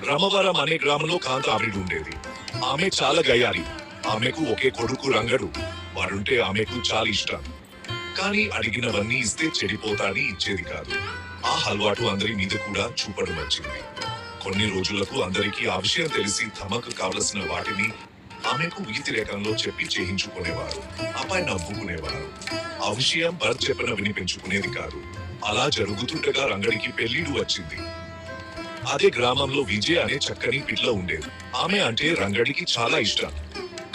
బ్రహ్మవరం అనే గ్రామంలో కాంత ఆవిడ ఉండేది. ఆమె చాలా గయ్యాలి. ఆమెకు ఒకే కొడుకు రంగడు. వాడుంటే ఆమెకు చాలా ఇష్టం. కానీ అడిగినవన్నీ ఇస్తే చెడిపోతాని ఇచ్చేది కాదు. ఆ అలవాటు అందరి మీద కూడా చూపడం వచ్చింది. కొన్ని రోజులకు అందరికీ ఆ విషయం తెలిసి తమకు కావలసిన వాటిని ఆమెకు వ్యతిరేకంలో చెప్పి చేయించుకునేవారు. ఆపై నవ్వుకునేవారు. ఆ విషయం భర్త చెప్పన వినిపించుకునేది కాదు. అలా జరుగుతుండగా రంగడికి పెళ్లిడు వచ్చింది. అదే గ్రామంలో విజయ్ అనే చక్కని పిల్ల ఉండేది. ఆమె అంటే రంగడికి చాలా ఇష్టం.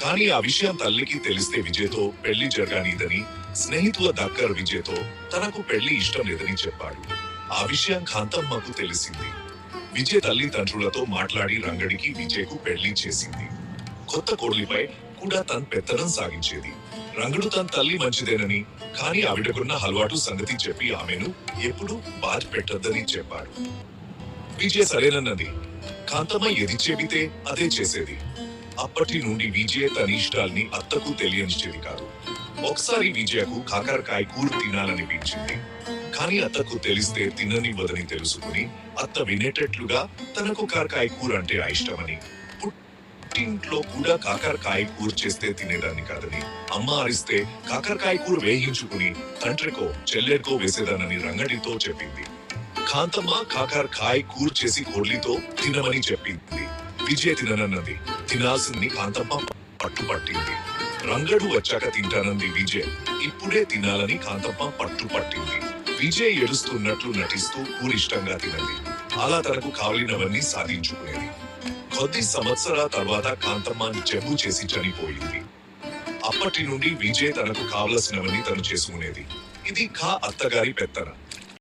కానీ ఆ విషయం తల్లికి తెలిస్తే విజయ్తో పెళ్లి జరగనిదని, స్నేహితుల దగ్గర విజయ్తో తనకు పెళ్లి ఇష్టం లేదని చెప్పాడు. ఆ విషయం కాంతమ్మకు తెలిసింది. విజయ్ తల్లిదండ్రులతో మాట్లాడి రంగడికి విజయ్కు పెళ్లి చేసింది. కొత్త కోడలిపై కూడా తన పెత్తనం సాగించేది. రంగడు తన తల్లి మంచిదేనని, కానీ ఆవిడకున్న అలవాటు సంగతి చెప్పి ఆమెను ఎప్పుడు బాధ పెట్టొద్దని చెప్పాడు. విజయ్ సరేనన్నది. కాంతమ్మ ఏది చెబితే అదే చేసేది. అప్పటి నుండి విజయ్ తన ఇష్టాల్ని అత్తకు తెలియనిచ్చేది కాదు. ఒకసారి విజయకు కాకరకాయ కూర తినాలనిపించింది. కానీ అత్తకు తెలిస్తే తిననివ్వదని తెలుసుకుని అత్త వినేటట్లుగా తనకు కాకరకాయ కూర అంటే ఇష్టమని, పుట్టింట్లో కూడా కాకరకాయ కూర చేస్తే తినేదాన్ని కాదని, అమ్మ అరిస్తే కాకరకాయ కూర వేయించుకుని తండ్రికో చెల్లెడికో వేసేదానని రంగడితో చెప్పింది. కాంతమ్మ కాకరకాయ కూర చేసి కోడ్లితో తినమని చెప్పింది. విజయ్ తిననన్నది. తినాల్సింది కాంతమ్మ పట్టుపట్టింది. రంగడు వచ్చాక తింటానంది విజయ్. ఇప్పుడే తినాలని కాంతమ్మ పట్టుపట్టింది. విజయ్ ఏడుస్తున్నట్లు నటిస్తూ కూర ఇష్టంగా తినది. అలా తనకు కావలినవన్నీ సాధించుకునేది. కొద్ది సంవత్సరాల తర్వాత కాంతమ్మ జబ్బు చేసి చనిపోయింది. అప్పటి నుండి విజయ్ తనకు కావలసినవన్నీ తను చేసుకునేది. ఇది అత్తగారి పెత్తనం.